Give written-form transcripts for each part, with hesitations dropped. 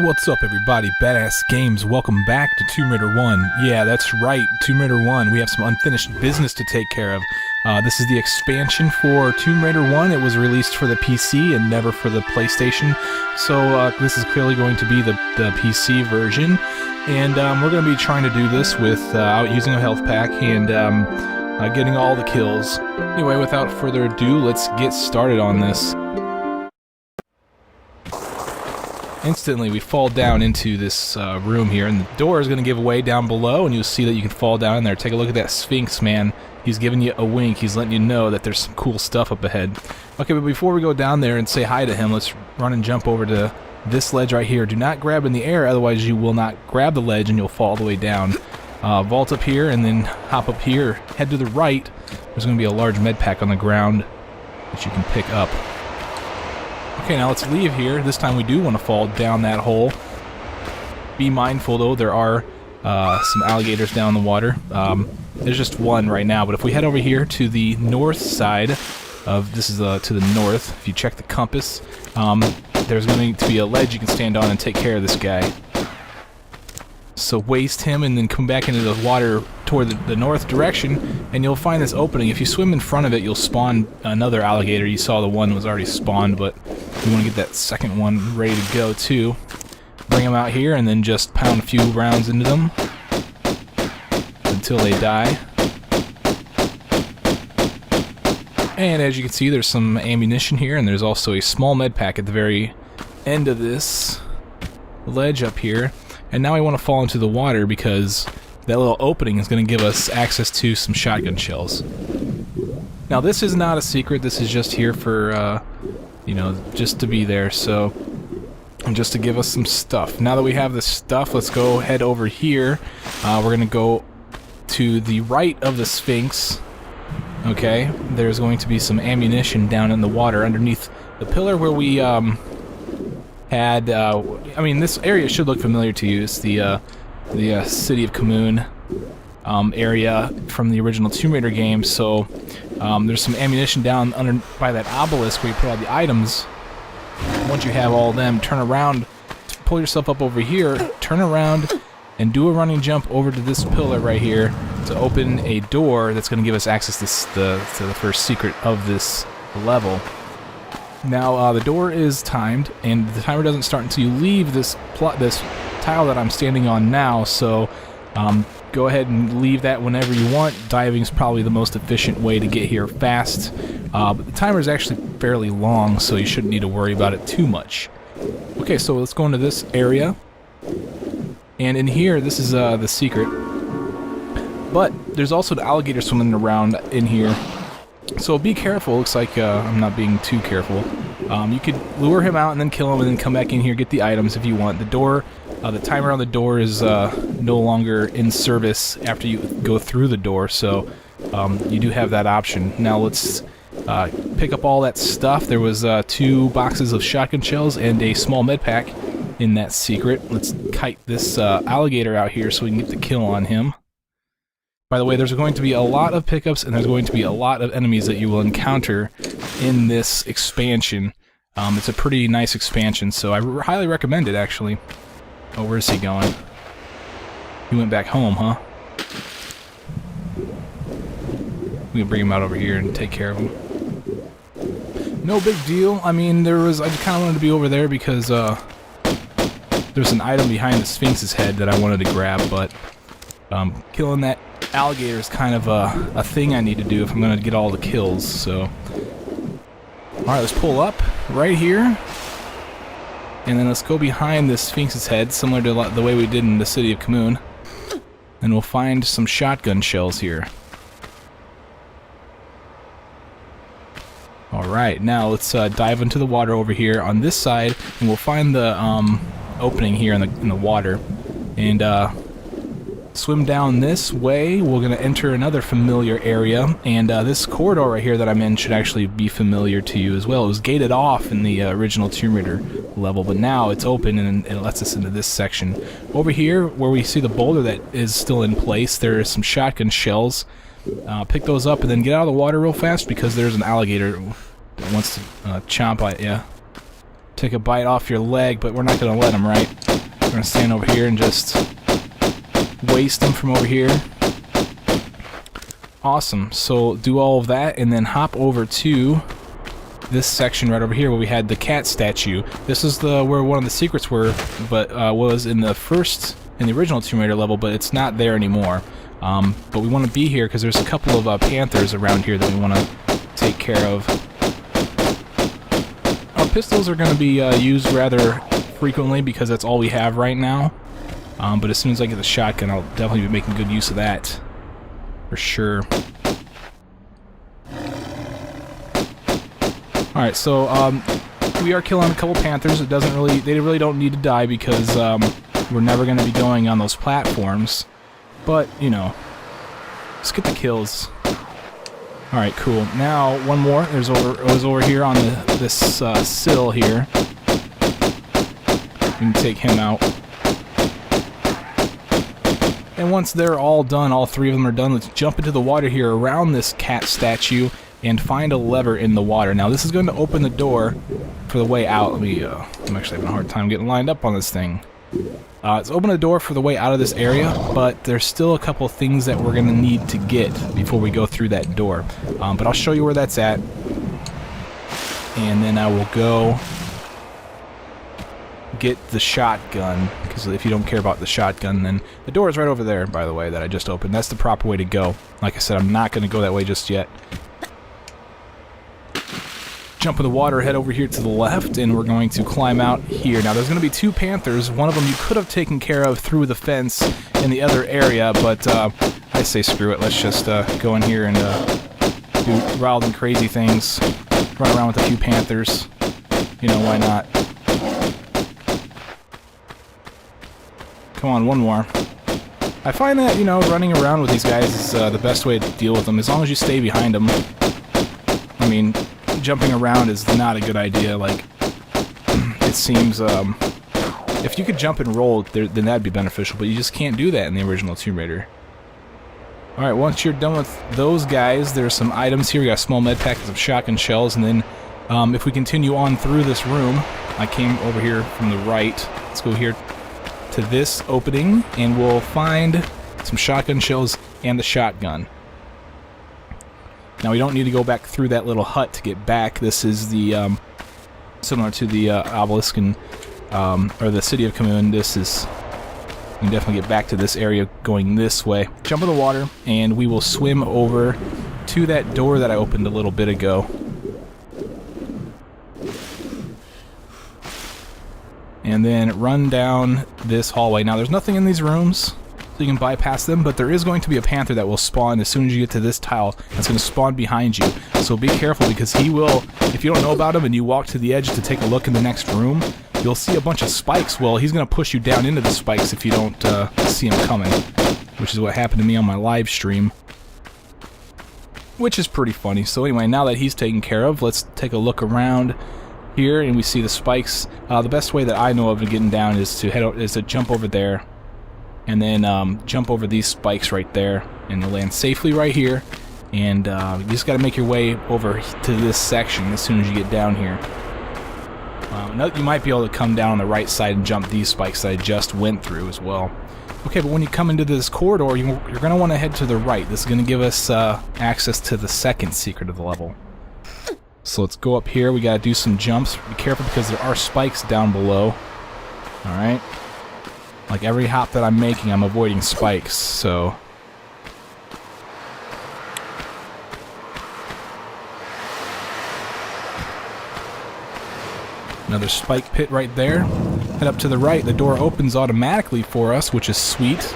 What's up, everybody? Badass Games, welcome back to Tomb Raider 1. Yeah, that's right, Tomb Raider 1. We have some unfinished business to take care of. This is the expansion for Tomb Raider 1. It was released for the PC and never for the PlayStation, so this is clearly going to be the PC version. And we're going to be trying to do this without using a health pack and getting all the kills. Anyway, without further ado, let's get started on this. Instantly, we fall down into this room here, and the door is going to give away down below, and you'll see that you can fall down in there. Take a look at that Sphinx, man. He's giving you a wink. He's letting you know that there's some cool stuff up ahead. Okay, but before we go down there and say hi to him, let's run and jump over to this ledge right here. Do not grab in the air, otherwise you will not grab the ledge and you'll fall all the way down. Vault up here, and then hop up here. Head to the right. There's going to be a large med pack on the ground that you can pick up. Okay, now let's leave here. This time we do want to fall down that hole. Be mindful, though, there are some alligators down in the water. There's just one right now, but if we head over here to the north side of, this is to the north, if you check the compass, there's going to be a ledge you can stand on and take care of this guy. So waste him and then come back into the water toward the north direction, and you'll find this opening. If you swim in front of it, you'll spawn another alligator. You saw the one was already spawned, but you want to get that second one ready to go too. Bring them out here and then just pound a few rounds into them until they die. And as you can see, there's some ammunition here, and there's also a small med pack at the very end of this ledge up here. And now we want to fall into the water because that little opening is going to give us access to some shotgun shells. Now this is not a secret, this is just here for, you know, just to be there, so, and just to give us some stuff. Now that we have this stuff, let's go head over here. We're going to go to the right of the Sphinx. Okay, there's going to be some ammunition down in the water underneath the pillar where we, had, I mean, this area should look familiar to you. It's the city of Khamun area from the original Tomb Raider game. So there's some ammunition down under by that obelisk where you put all the items. Once you have all of them, turn around, pull yourself up over here, turn around, and do a running jump over to this pillar right here to open a door that's going to give us access to the first secret of this level. Now, the door is timed, and the timer doesn't start until you leave this tile that I'm standing on now, so go ahead and leave that whenever you want. Diving is probably the most efficient way to get here fast, but the timer is actually fairly long, so you shouldn't need to worry about it too much. Okay, so let's go into this area, and in here, this is the secret, but there's also the alligator swimming around in here. So be careful. Looks like I'm not being too careful. You could lure him out and then kill him and then come back in here, get the items if you want. The door, the timer on the door is no longer in service after you go through the door, so you do have that option. Now let's pick up all that stuff. There was 2 boxes of shotgun shells and a small med pack in that secret. Let's kite this alligator out here so we can get the kill on him. By the way, there's going to be a lot of pickups, and there's going to be a lot of enemies that you will encounter in this expansion. It's a pretty nice expansion, so I highly recommend it, actually. Oh, where's he going? He went back home, huh? We can bring him out over here and take care of him. No big deal. I mean, I kind of wanted to be over there because there's an item behind the Sphinx's head that I wanted to grab, but killing that alligator is kind of a thing I need to do if I'm going to get all the kills, so. Alright, let's pull up right here, and then let's go behind this Sphinx's head, similar to the way we did in the city of Khamun, and we'll find some shotgun shells here. Alright, now let's dive into the water over here on this side, and we'll find the opening here in the water, and swim down this way. We're going to enter another familiar area, and this corridor right here that I'm in should actually be familiar to you as well. It was gated off in the original Tomb Raider level, but now it's open and it lets us into this section. Over here, where we see the boulder that is still in place, there are some shotgun shells. Pick those up and then get out of the water real fast because there's an alligator that wants to chomp at you. take a bite off your leg, but we're not going to let him, right? We're going to stand over here and just waste him from over here. Awesome. So do all of that and then hop over to this section right over here where we had the cat statue. This is where one of the secrets were, but was in the original Tomb Raider level, but it's not there anymore. But we want to be here because there's a couple of panthers around here that we want to take care of. Our pistols are going to be used rather frequently because that's all we have right now. But as soon as I get the shotgun, I'll definitely be making good use of that. For sure. Alright, so we are killing a couple panthers. They really don't need to die because we're never going to be going on those platforms. But, you know, let's get the kills. Alright, cool. Now, one more. It was over here on this sill here. We can take him out. And once they're all done, all three of them are done, let's jump into the water here around this cat statue and find a lever in the water. Now, this is going to open the door for the way out. I'm actually having a hard time getting lined up on this thing. It's open the door for the way out of this area, but there's still a couple of things that we're going to need to get before we go through that door. But I'll show you where that's at. And then I will go get the shotgun, because if you don't care about the shotgun, then the door is right over there, by the way, that I just opened. That's the proper way to go. Like I said, I'm not going to go that way just yet. Jump in the water, head over here to the left, and we're going to climb out here. Now, there's going to be two panthers. One of them you could have taken care of through the fence in the other area, but I say screw it. Let's just go in here and do wild and crazy things. Run around with a few panthers. You know, why not? Come on, one more. I find that, you know, running around with these guys is the best way to deal with them, as long as you stay behind them. I mean, jumping around is not a good idea. Like, it seems, if you could jump and roll, then that'd be beneficial, but you just can't do that in the original Tomb Raider. Alright, once you're done with those guys, there's some items here. We got a small med pack and some shotgun shells, and then if we continue on through this room, I came over here from the right. Let's go here to this opening, and we'll find some shotgun shells and the shotgun. Now, we don't need to go back through that little hut to get back. This is the, similar to the obelisk and, or the city of Kamun. This is, you can definitely get back to this area going this way. Jump in the water, and we will swim over to that door that I opened a little bit ago. And then run down this hallway. Now, there's nothing in these rooms, so you can bypass them, but there is going to be a panther that will spawn as soon as you get to this tile. That's going to spawn behind you. So be careful, because he will, if you don't know about him and you walk to the edge to take a look in the next room, you'll see a bunch of spikes. Well, he's going to push you down into the spikes if you don't see him coming, which is what happened to me on my live stream, which is pretty funny. So anyway, now that he's taken care of, let's take a look around here, and we see the spikes. The best way that I know of getting down is to jump over there, and then jump over these spikes right there, and you'll land safely right here. And you just got to make your way over to this section as soon as you get down here. You might be able to come down on the right side and jump these spikes that I just went through as well. Okay, but when you come into this corridor, you're going to want to head to the right. This is going to give us access to the second secret of the level. So let's go up here. We gotta do some jumps. Be careful, because there are spikes down below. Alright. Like every hop that I'm making, I'm avoiding spikes, so. Another spike pit right there. Head up to the right. The door opens automatically for us, which is sweet.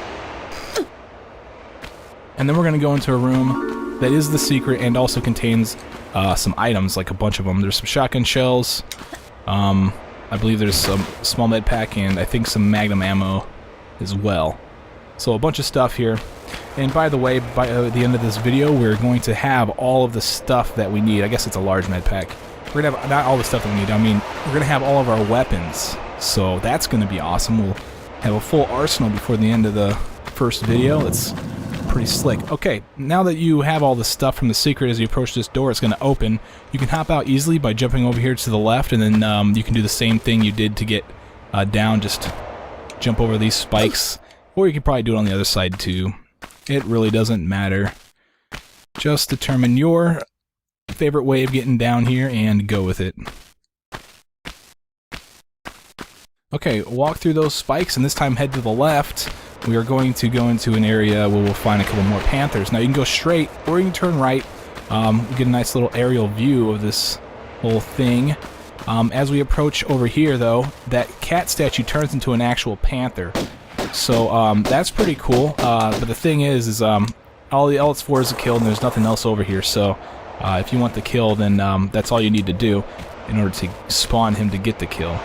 And then we're gonna go into a room that is the secret and also contains some items, like a bunch of them. There's some shotgun shells, I believe there's some small med pack, and I think some magnum ammo as well. So a bunch of stuff here. And by the way, by the end of this video, we're going to have all of the stuff that we need. I guess it's a large med pack. We're going to have, not all the stuff that we need, I mean, we're going to have all of our weapons. So that's going to be awesome. We'll have a full arsenal before the end of the first video. It's pretty slick. Okay, now that you have all the stuff from the secret, as you approach this door, it's going to open. You can hop out easily by jumping over here to the left, and then you can do the same thing you did to get down. Just jump over these spikes, or you can probably do it on the other side too. It really doesn't matter. Just determine your favorite way of getting down here and go with it. Okay, walk through those spikes, and this time head to the left. We are going to go into an area where we'll find a couple more panthers. Now you can go straight, or you can turn right. We get a nice little aerial view of this whole thing. As we approach over here, though, that cat statue turns into an actual panther. So that's pretty cool. But the thing is all the L4s are killed, and there's nothing else over here. So if you want the kill, then that's all you need to do in order to spawn him to get the kill.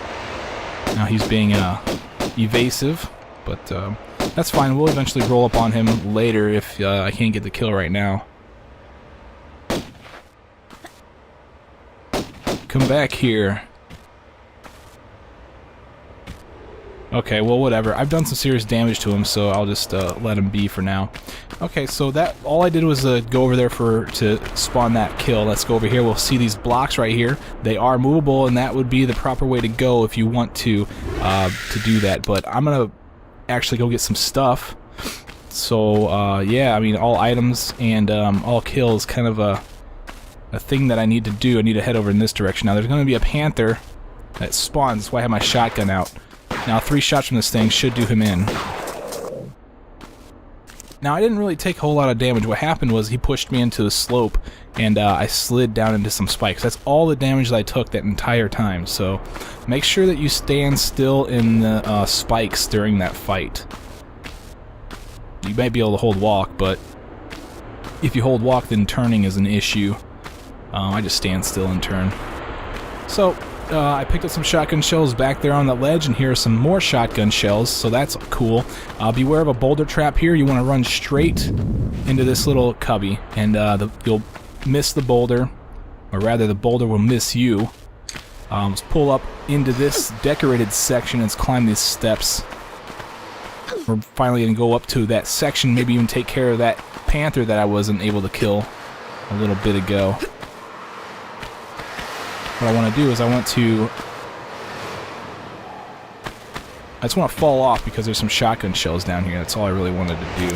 Now he's being evasive, but that's fine. We'll eventually roll up on him later if I can't get the kill right now. Come back here. Okay, well, whatever. I've done some serious damage to him, so I'll just let him be for now. Okay, so that all I did was go over there to spawn that kill. Let's go over here. We'll see these blocks right here. They are movable, and that would be the proper way to go if you want to do that. But I'm gonna actually go get some stuff. So yeah, I mean, all items and all kills, kind of a thing that I need to do. I need to head over in this direction. Now there's going to be a panther that spawns. That's why I have my shotgun out. Now 3 shots from this thing should do him in. Now I didn't really take a whole lot of damage. What happened was he pushed me into the slope, and I slid down into some spikes. That's all the damage that I took that entire time. So make sure that you stand still in the spikes during that fight. You might be able to hold walk, but if you hold walk, then turning is an issue. I just stand still and turn. So I picked up some shotgun shells back there on the ledge, and here are some more shotgun shells, so that's cool. Beware of a boulder trap here. You want to run straight into this little cubby, and you'll miss the boulder, or rather the boulder will miss you. Let's pull up into this decorated section and let's climb these steps. We're finally going to go up to that section, maybe even take care of that panther that I wasn't able to kill a little bit ago. What I want to do is I just want to fall off because there's some shotgun shells down here. That's all I really wanted to do.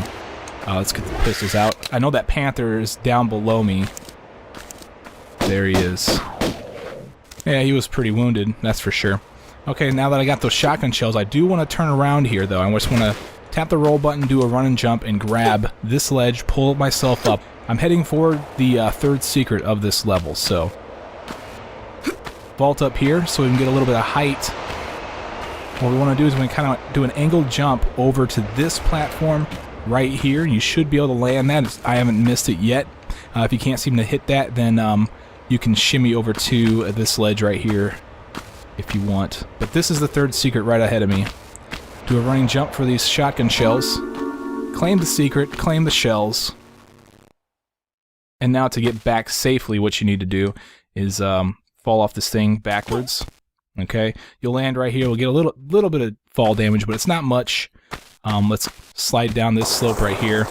Let's get the pistols out. I know that panther is down below me. There he is. Yeah, he was pretty wounded, that's for sure. Okay, now that I got those shotgun shells, I do want to turn around here, though. I just want to tap the roll button, do a run and jump, and grab this ledge, pull myself up. I'm heading for the 3rd secret of this level, so vault up here so we can get a little bit of height. What we want to do is we kind of do an angled jump over to this platform right here. You should be able to land that. I haven't missed it yet. If you can't seem to hit that, then you can shimmy over to this ledge right here if you want. But this is the 3rd secret right ahead of me. Do a running jump for these shotgun shells. Claim the secret, claim the shells. And now to get back safely, what you need to do is fall off this thing backwards. Okay, you'll land right here. We'll get a little bit of fall damage, but it's not much. Let's slide down this slope right here.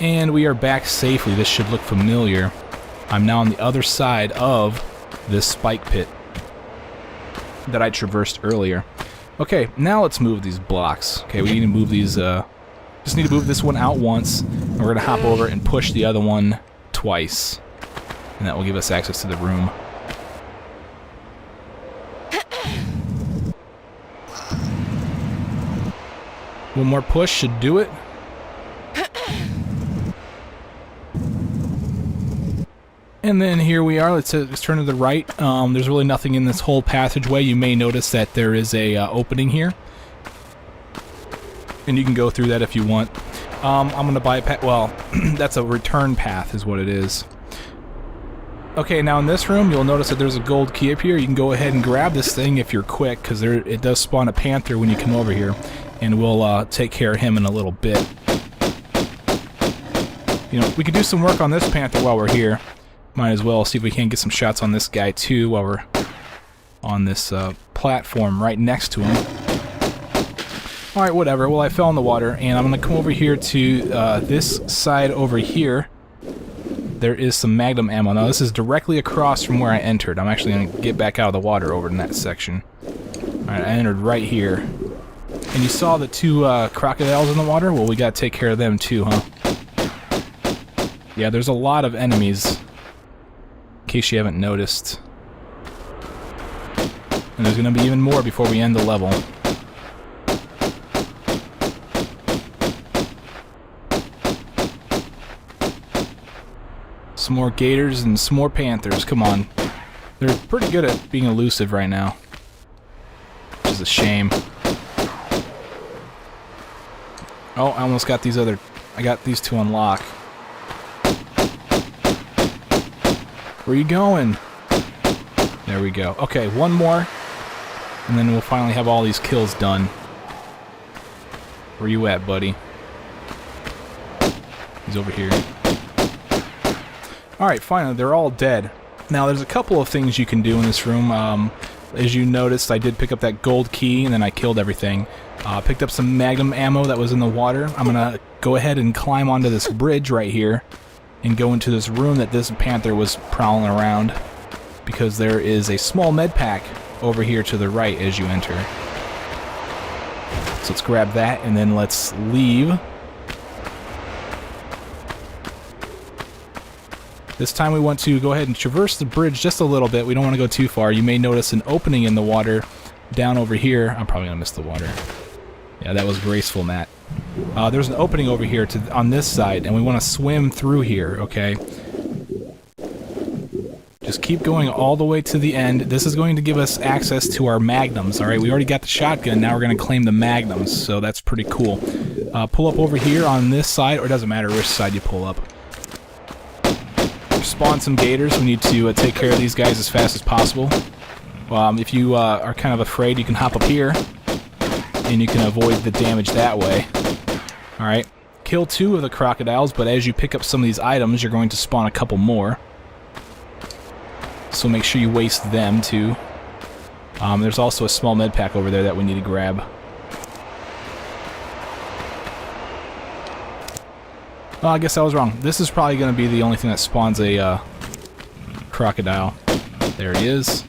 And we are back safely. This should look familiar. I'm now on the other side of this spike pit that I traversed earlier. Okay, now let's move these blocks. Okay, we need to move these, just need to move this one out once, and we're going to hop over and push the other one twice. And that will give us access to the room. One more push should do it. And then here we are. Let's turn to the right. There's really nothing in this whole passageway. You may notice that there is a opening here, and you can go through that if you want. I'm going to bypass. Well, that's a return path, is what it is. Okay, now in this room, you'll notice that there's a gold key up here. You can go ahead and grab this thing if you're quick, because it does spawn a panther when you come over here, and we'll take care of him in a little bit. You know, we could do some work on this panther while we're here. Might as well see if we can get some shots on this guy too while we're on this platform right next to him. Alright, whatever. Well, I fell in the water, and I'm going to come over here to this side over here. There is some Magnum ammo. Now, this is directly across from where I entered. I'm actually going to get back out of the water over in that section. Alright, I entered right here. And you saw the two crocodiles in the water? Well, we got to take care of them too, huh? Yeah, there's a lot of enemies, in case you haven't noticed. And there's going to be even more before we end the level. Some more gators and some more panthers. Come on. They're pretty good at being elusive right now. Which is a shame. Oh, I almost got these other... I got these to unlock. Where are you going? There we go. Okay, one more. And then we'll finally have all these kills done. Where you at, buddy? He's over here. Alright, finally, they're all dead. Now, there's a couple of things you can do in this room. As you noticed, I did pick up that gold key, and then I killed everything. Picked up some Magnum ammo that was in the water. I'm gonna go ahead and climb onto this bridge right here, and go into this room that this panther was prowling around, because there is a small med pack over here to the right as you enter. So let's grab that, and then let's leave. This time we want to go ahead and traverse the bridge just a little bit. We don't want to go too far. You may notice an opening in the water down over here. I'm probably going to miss the water. Yeah, that was graceful, Matt. There's an opening over here on this side, and we want to swim through here, okay? Just keep going all the way to the end. This is going to give us access to our magnums, alright? We already got the shotgun, now we're going to claim the magnums, so that's pretty cool. Pull up over here on this side, or it doesn't matter which side you pull up. Spawn some gators. We need to take care of these guys as fast as possible. If you are kind of afraid, you can hop up here, and you can avoid the damage that way. Alright, kill 2 of the crocodiles, but as you pick up some of these items, you're going to spawn a couple more. So make sure you waste them too. There's also a small med pack over there that we need to grab. Well, I guess I was wrong. This is probably going to be the only thing that spawns a crocodile. There he is.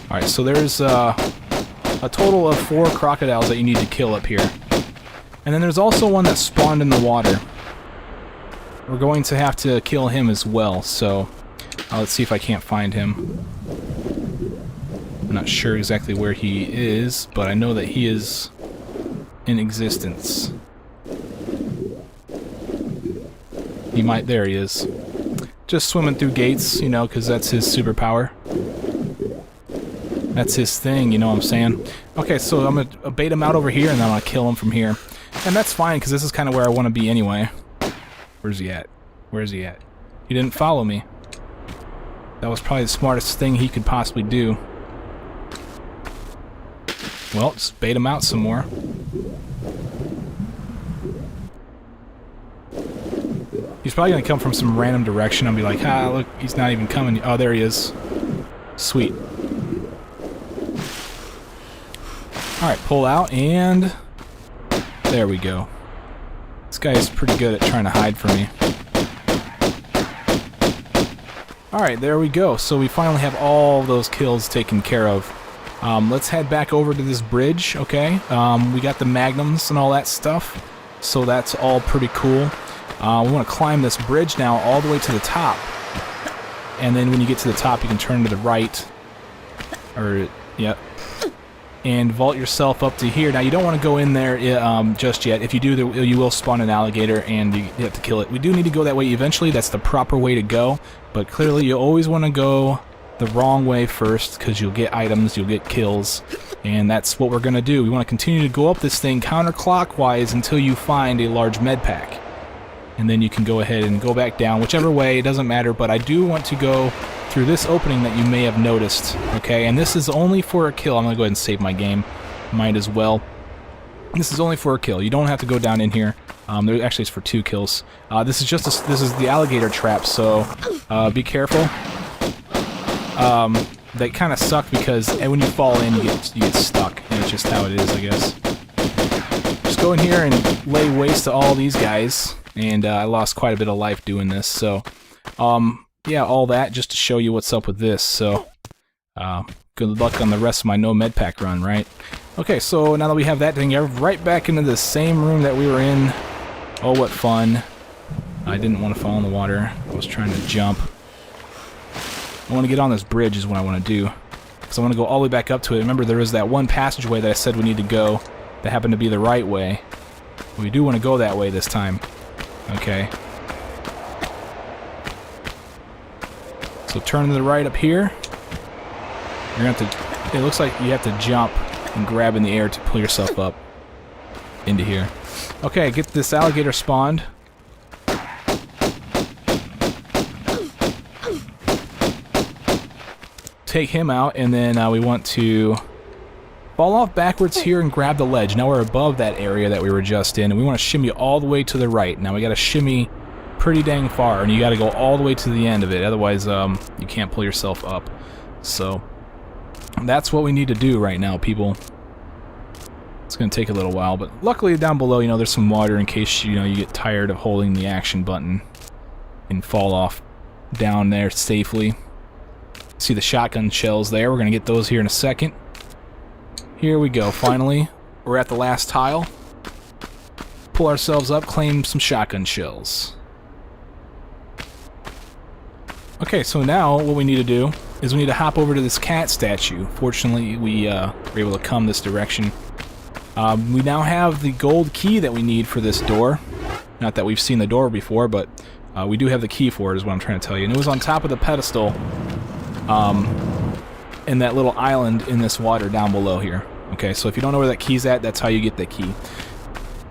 Alright, so there's a total of 4 crocodiles that you need to kill up here. And then there's also one that spawned in the water. We're going to have to kill him as well, so let's see if I can't find him. I'm not sure exactly where he is, but I know that he is in existence. There he is. Just swimming through gates, you know, because that's his superpower. That's his thing, you know what I'm saying? Okay, so I'm going to bait him out over here, and then I'm going to kill him from here. And that's fine, because this is kind of where I want to be anyway. Where's he at? Where's he at? He didn't follow me. That was probably the smartest thing he could possibly do. Well, just bait him out some more. He's probably going to come from some random direction. I'll be like, ah, look, he's not even coming. Oh, there he is. Sweet. Alright, pull out, and there we go. This guy is pretty good at trying to hide from me. Alright, there we go. So we finally have all those kills taken care of. Let's head back over to this bridge, okay? We got the magnums and all that stuff, so that's all pretty cool. We want to climb this bridge now all the way to the top. And then when you get to the top, you can turn to the right. Yep. And vault yourself up to here. Now, you don't want to go in there just yet. If you do, you will spawn an alligator, and you have to kill it. We do need to go that way eventually. That's the proper way to go. But clearly, you always want to go the wrong way first, because you'll get items, you'll get kills, and that's what we're going to do. We want to continue to go up this thing counterclockwise until you find a large med pack. And then you can go ahead and go back down, whichever way, it doesn't matter, but I do want to go through this opening that you may have noticed, okay? And this is only for a kill. I'm going to go ahead and save my game. Might as well. This is only for a kill. You don't have to go down in here. There actually it's for 2 kills. This is the alligator trap, so be careful. that kind of suck because when you fall in, you get stuck, and it's just how it is, I guess. Just go in here and lay waste to all these guys, and I lost quite a bit of life doing this, so yeah, all that just to show you what's up with this. So good luck on the rest of my no med pack run, right? Okay, so now that we have that thing, you're right back into the same room that we were in. Oh, what fun. I didn't want to fall in the water. I was trying to jump. I want to get on this bridge is what I want to do. Because I want to go all the way back up to it. Remember, there is that one passageway that I said we need to go that happened to be the right way. We do want to go that way this time. Okay. So turn to the right up here. You're going to have to... It looks like you have to jump and grab in the air to pull yourself up into here. Okay, get this alligator spawned. Take him out, and then we want to fall off backwards here and grab the ledge. Now we're above that area that we were just in, and we want to shimmy all the way to the right. Now we got to shimmy pretty dang far, and you got to go all the way to the end of it. Otherwise, you can't pull yourself up. So that's what we need to do right now, people. It's going to take a little while, but luckily down below, you know, there's some water in case, you know, you get tired of holding the action button and fall off down there safely. See the shotgun shells there. We're going to get those here in a second. Here we go, finally. We're at the last tile. Pull ourselves up, claim some shotgun shells. Okay, so now what we need to do is we need to hop over to this cat statue. Fortunately, we were able to come this direction. We now have the gold key that we need for this door. Not that we've seen the door before, but we do have the key for it, is what I'm trying to tell you. And it was on top of the pedestal in that little island in this water down below here. Okay, so if you don't know where that key's at, that's how you get the key.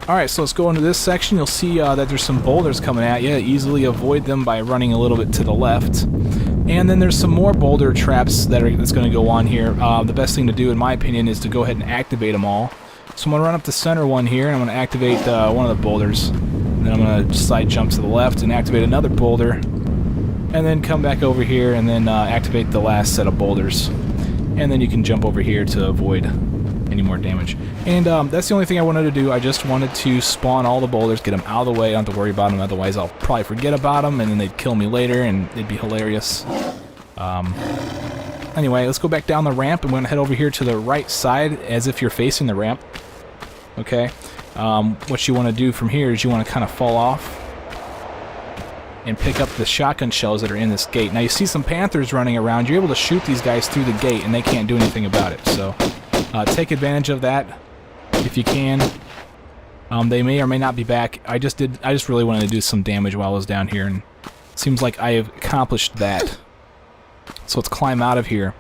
Alright, so let's go into this section. You'll see that there's some boulders coming at you. Easily avoid them by running a little bit to the left. And then there's some more boulder traps that's going to go on here. The best thing to do, in my opinion, is to go ahead and activate them all. So I'm going to run up the center one here, and I'm going to activate one of the boulders. And then I'm going to slide jump to the left and activate another boulder. And then come back over here and then activate the last set of boulders. And then you can jump over here to avoid any more damage. And that's the only thing I wanted to do. I just wanted to spawn all the boulders, get them out of the way. I don't have to worry about them, otherwise I'll probably forget about them, and then they'd kill me later, and it'd be hilarious. Anyway, let's go back down the ramp, and we're going to head over here to the right side, as if you're facing the ramp. Okay? What you want to do from here is you want to kind of fall off and pick up the shotgun shells that are in this gate. Now you see some panthers running around. You're able to shoot these guys through the gate, and they can't do anything about it. So take advantage of that if you can. They may or may not be back. I just really wanted to do some damage while I was down here, and it seems like I have accomplished that. So let's climb out of here.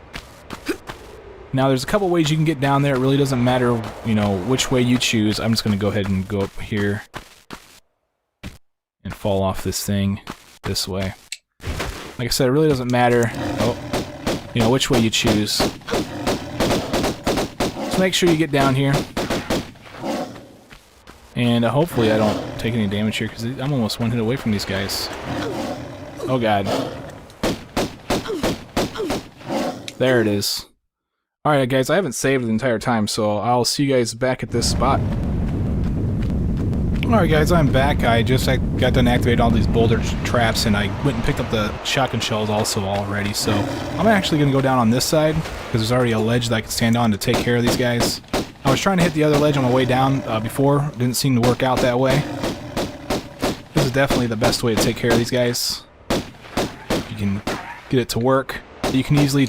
Now there's a couple ways you can get down there. It really doesn't matter, you know, which way you choose. I'm just going to go ahead and go up here and fall off this thing this way. Like I said, it really doesn't matter, you know, which way you choose. Just make sure you get down here. And hopefully I don't take any damage here, because I'm almost one hit away from these guys. Oh god. There it is. Alright guys, I haven't saved the entire time, so I'll see you guys back at this spot. Alright guys, I'm back. I got done activating all these boulder traps, and I went and picked up the shotgun shells also already, so I'm actually going to go down on this side, because there's already a ledge that I can stand on to take care of these guys. I was trying to hit the other ledge on my way down before. It didn't seem to work out that way. This is definitely the best way to take care of these guys. You can get it to work. You can easily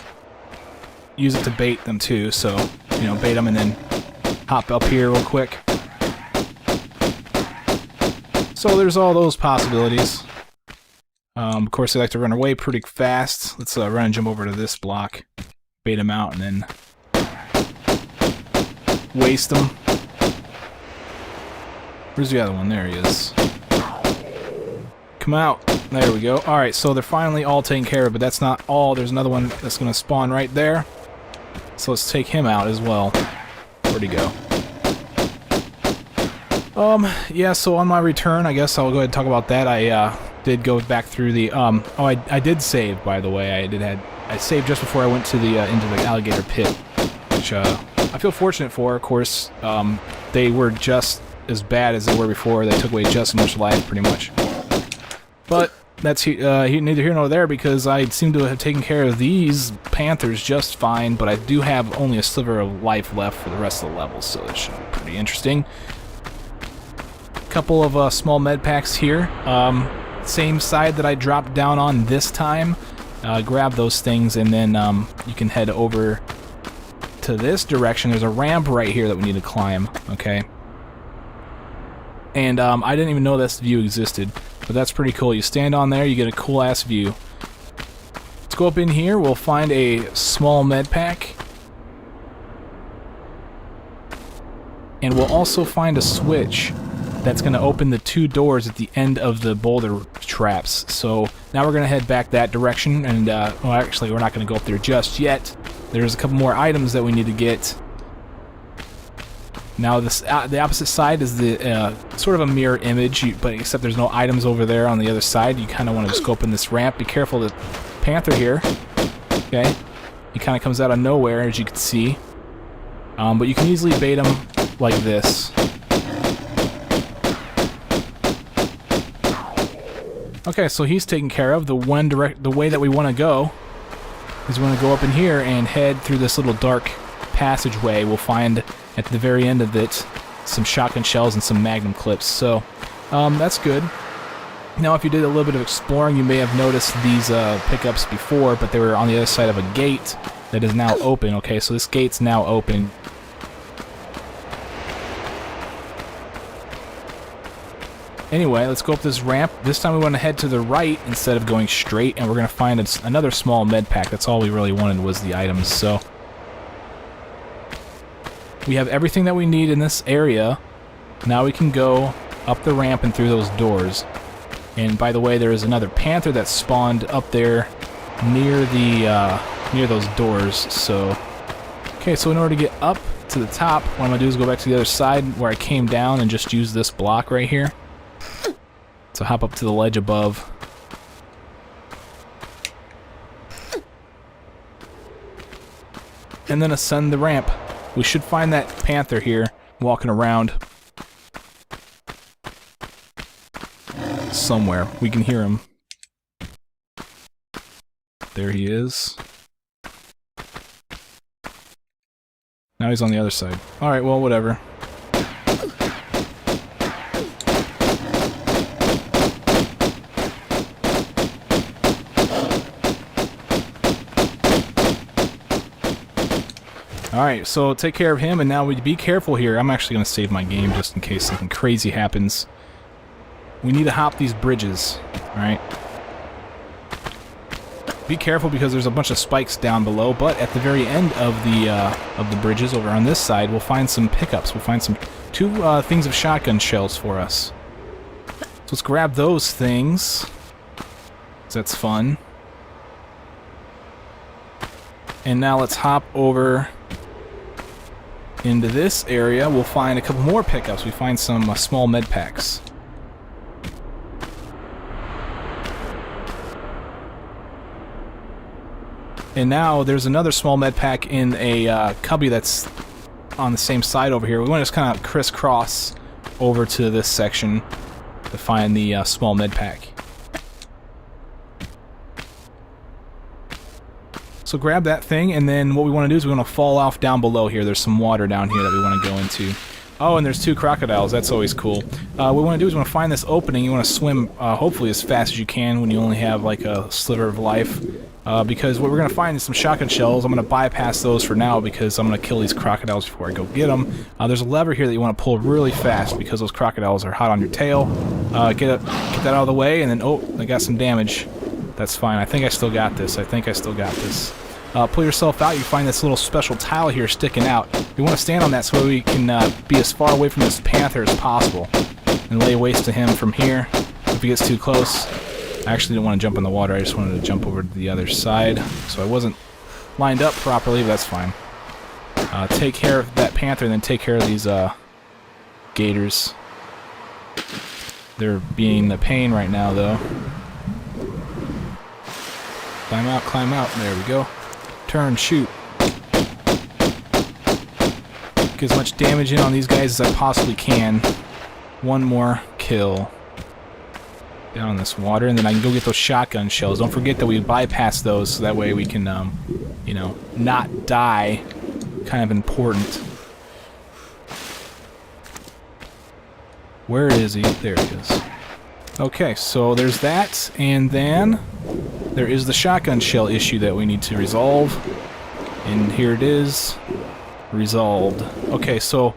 use it to bait them too, so, you know, bait them and then hop up here real quick. So there's all those possibilities. Of course, they like to run away pretty fast. Let's run and jump over to this block, bait them out, and then waste them. Where's the other one? There he is. Come out. There we go. Alright, so they're finally all taken care of, but that's not all. There's another one that's going to spawn right there. So let's take him out as well. Where'd he go? Yeah, so on my return, I guess I'll go ahead and talk about that. I did go back through the oh, I did save, by the way. I saved just before I went to the into the alligator pit, which I feel fortunate for. Of course, they were just as bad as they were before. They took away just as much life, pretty much. But that's neither here nor there, because I seem to have taken care of these panthers just fine, but I do have only a sliver of life left for the rest of the levels, so that should be pretty interesting. Couple of small med packs here. Same side that I dropped down on this time. Grab those things, and then you can head over to this direction. There's a ramp right here that we need to climb, okay? And I didn't even know this view existed, but that's pretty cool. You stand on there, you get a cool-ass view. Let's go up in here. We'll find a small med pack. And we'll also find a switch that's going to open the 2 doors at the end of the boulder traps. So now we're going to head back that direction, and well, actually we're not going to go up there just yet. There's a couple more items that we need to get. Now this the opposite side is the sort of a mirror image, but except there's no items over there on the other side. You kind of want to just go up in this ramp. Be careful of the panther here. Okay, he kind of comes out of nowhere, as you can see. But you can easily bait him like this. Okay, so he's taken care of. The way that we want to go is we want to go up in here and head through this little dark passageway. We'll find at the very end of it some shotgun shells and some magnum clips. So that's good. Now, if you did a little bit of exploring, you may have noticed these pickups before, but they were on the other side of a gate that is now open. Okay, so this gate's now open. Anyway, let's go up this ramp. This time we want to head to the right instead of going straight, and we're going to find another small med pack. That's all we really wanted was the items. So we have everything that we need in this area. Now we can go up the ramp and through those doors. And by the way, there is another panther that spawned up there near the near those doors. So okay, so in order to get up to the top, what I'm going to do is go back to the other side where I came down and just use this block right here. So hop up to the ledge above. And then ascend the ramp. We should find that panther here, walking around. Somewhere. We can hear him. There he is. Now he's on the other side. Alright, well, whatever. Alright, so take care of him, and now we be careful here. I'm actually going to save my game just in case something crazy happens. We need to hop these bridges, alright? Be careful because there's a bunch of spikes down below, but at the very end of the bridges over on this side, we'll find some pickups. We'll find two things of shotgun shells for us. So let's grab those things, 'cause that's fun. And now let's hop over into this area. We'll find a couple more pickups. We find some small med packs. And now there's another small med pack in a cubby that's on the same side over here. We want to just kind of crisscross over to this section to find the small med pack. So grab that thing, and then what we want to do is we want to fall off down below here. There's some water down here that we want to go into. Oh, and there's 2 crocodiles. That's always cool. What we want to do is we want to find this opening. You want to swim hopefully as fast as you can when you only have like a sliver of life. Because what we're going to find is some shotgun shells. I'm going to bypass those for now because I'm going to kill these crocodiles before I go get them. There's a lever here that you want to pull really fast because those crocodiles are hot on your tail. Get that out of the way, and then, oh, I got some damage. That's fine. I think I still got this. Pull yourself out. You find this little special tile here sticking out. We want to stand on that so we can be as far away from this panther as possible and lay waste to him from here. If he gets too close, I actually didn't want to jump in the water. I just wanted to jump over to the other side, so I wasn't lined up properly, but that's fine. Take care of that panther, and then take care of these gators. They're being a pain right now, though. Climb out, climb out. There we go. Turn, shoot. Get as much damage in on these guys as I possibly can. One more kill. Down in this water, and then I can go get those shotgun shells. Don't forget that we bypass those, so that way we can, you know, not die. Kind of important. Where is he? There he is. Okay, so there's that, and then there is the shotgun shell issue that we need to resolve. And here it is. Resolved. Okay, so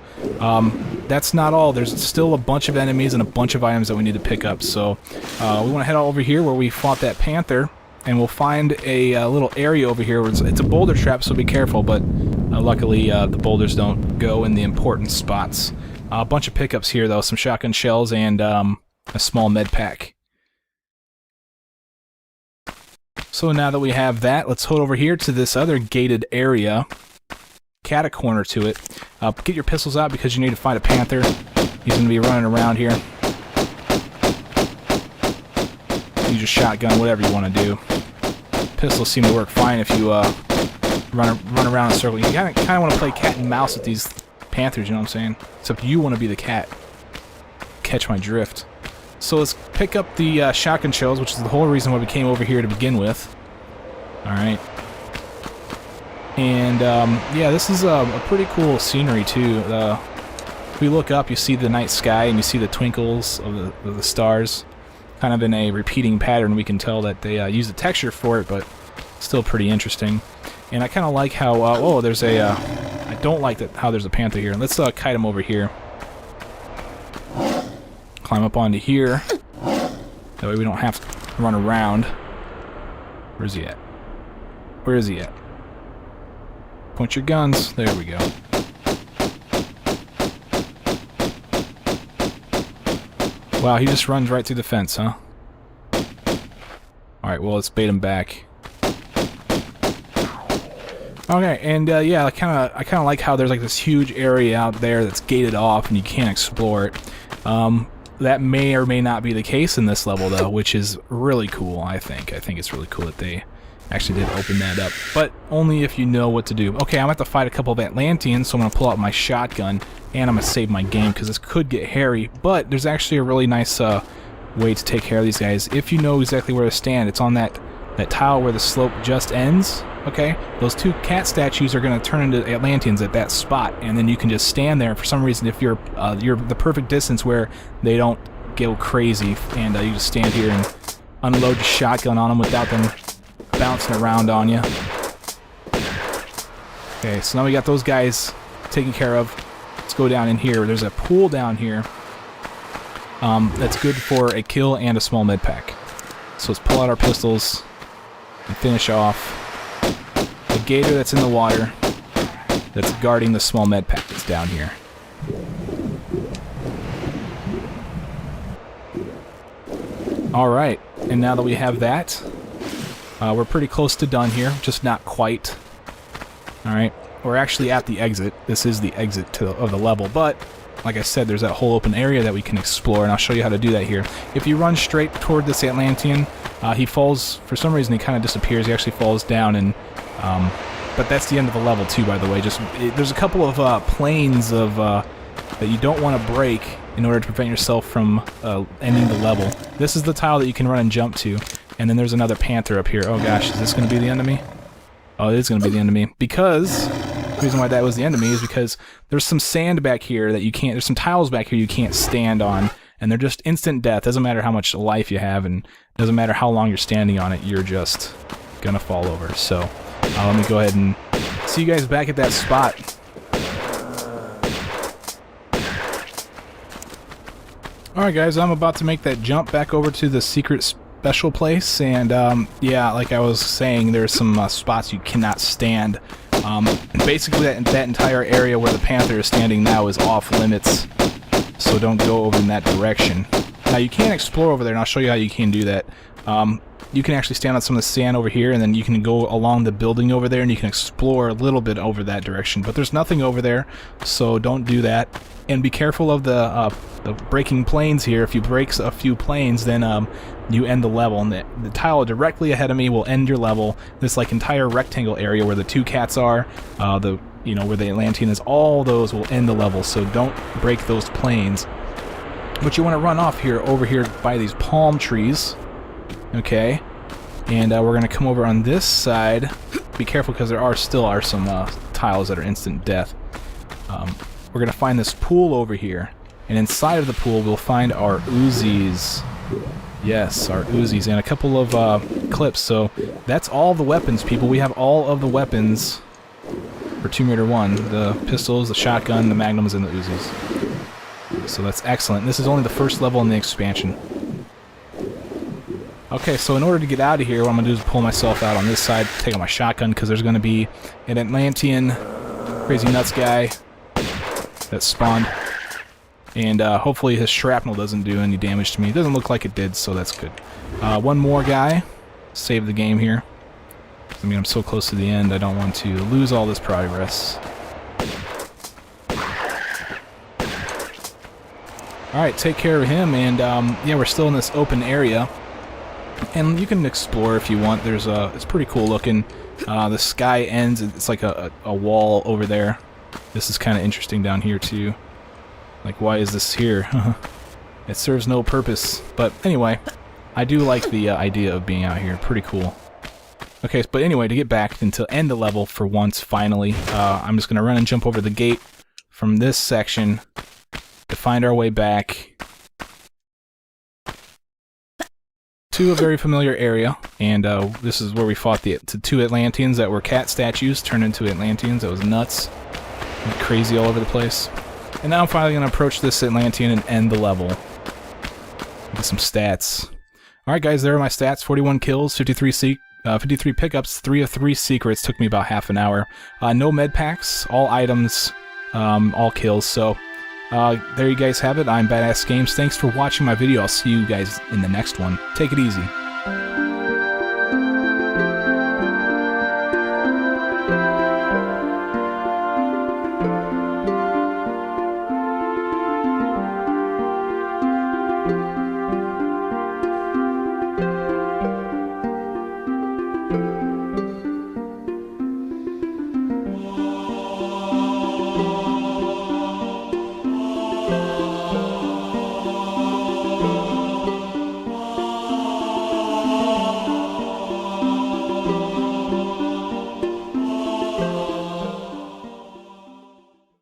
that's not all. There's still a bunch of enemies and a bunch of items that we need to pick up. So we want to head over here where we fought that panther, and we'll find a little area over here. Where it's a boulder trap, so be careful, but luckily the boulders don't go in the important spots. A bunch of pickups here, though. Some shotgun shells and a small med pack. So now that we have that, let's head over here to this other gated area. Cat a corner to it. Get your pistols out because you need to fight a panther. He's going to be running around here. Use your shotgun, whatever you want to do. Pistols seem to work fine if you run around in a circle. You kind of want to play cat and mouse with these panthers, you know what I'm saying? Except you want to be the cat. Catch my drift. So let's pick up the shotgun shells, which is the whole reason why we came over here to begin with. Alright. And, yeah, this is a pretty cool scenery, too. If we look up, you see the night sky, and you see the twinkles of the stars. Kind of in a repeating pattern. We can tell that they use the texture for it, but still pretty interesting. And I kind of like how, oh, there's a, I don't like how there's a panther here. Let's kite him over here. Climb up onto here. That way we don't have to run around. Where's he at? Where is he at? Point your guns. There we go. Wow, he just runs right through the fence, huh? Alright, well, let's bait him back. Okay, and yeah, I kind of like how there's like this huge area out there that's gated off and you can't explore it. That may or may not be the case in this level, though, which is really cool, I think. I think it's really cool that they actually did open that up, but only if you know what to do. Okay, I'm going to have to fight a couple of Atlanteans, so I'm going to pull out my shotgun, and I'm going to save my game, because this could get hairy, but there's actually a really nice way to take care of these guys. If you know exactly where to stand, it's on that tile where the slope just ends, okay? Those two cat statues are going to turn into Atlanteans at that spot, and then you can just stand there. For some reason, if you're the perfect distance where they don't go crazy, and you just stand here and unload your shotgun on them without them bouncing around on you. Okay, so now we got those guys taken care of. Let's go down in here. There's a pool down here that's good for a kill and a small med pack. So let's pull out our pistols and finish off the gator that's in the water that's guarding the small med pack that's down here. Alright, and now that we have that, we're pretty close to done here, just not quite. Alright, we're actually at the exit. This is the exit of the level, but like I said, there's that whole open area that we can explore, and I'll show you how to do that here. If you run straight toward this Atlantean, he falls, for some reason he kind of disappears. He actually falls down, and but that's the end of the level too, by the way. There's a couple of planes of that you don't want to break in order to prevent yourself from ending the level. This is the tile that you can run and jump to, and then there's another panther up here. Oh gosh, is this going to be the enemy? Oh, it is going to be the enemy, because the reason why that was the enemy is because there's some sand back here that you can't, there's some tiles back here you can't stand on, and they're just instant death. Doesn't matter how much life you have, and doesn't matter how long you're standing on it, you're just gonna fall over. So let me go ahead and see you guys back at that spot. Alright guys, I'm about to make that jump back over to the secret special place, and yeah, like I was saying, there's some spots you cannot stand. Basically that entire area where the panther is standing now is off limits, so don't go over in that direction. Now you can explore over there, and I'll show you how you can do that. You can actually stand on some of the sand over here, and then you can go along the building over there, and you can explore a little bit over that direction, but there's nothing over there, so don't do that. And be careful of the breaking planes here. If you break a few planes, then you end the level. And the tile directly ahead of me will end your level. This like entire rectangle area where the two cats are, where the Atlantean is, all those will end the level. So don't break those planes. But you want to run off here, over here by these palm trees. Okay. And we're going to come over on this side. Be careful because there still are some tiles that are instant death. We're going to find this pool over here. And inside of the pool, we'll find our Uzis. Yes, our Uzis. And a couple of clips. So that's all the weapons, people. We have all of the weapons for Tomb Raider 1. The pistols, the shotgun, the magnums, and the Uzis. So that's excellent. This is only the first level in the expansion. Okay, so in order to get out of here, what I'm going to do is pull myself out on this side, take out my shotgun, because there's going to be an Atlantean crazy nuts guy that spawned. And hopefully his shrapnel doesn't do any damage to me. It doesn't look like it did, so that's good. One more guy. Save the game here. I mean, I'm so close to the end, I don't want to lose all this progress. Alright, take care of him, and yeah, we're still in this open area. And you can explore if you want. There's it's pretty cool looking. The sky ends, it's like a wall over there. This is kind of interesting down here too. Like, why is this here? It serves no purpose. But anyway, I do like the idea of being out here. Pretty cool. Okay, but anyway, to get back and to end the level for once, finally, I'm just going to run and jump over the gate from this section to find our way back to a very familiar area. And this is where we fought the two Atlanteans that were cat statues turned into Atlanteans. That was nuts. Went crazy all over the place. And now I'm finally going to approach this Atlantean and end the level. Get some stats. Alright guys, there are my stats. 41 kills, 53 pickups, 3 of 3 secrets. Took me about half an hour. No med packs, all items, all kills. So there you guys have it. I'm Badass Games. Thanks for watching my video. I'll see you guys in the next one. Take it easy.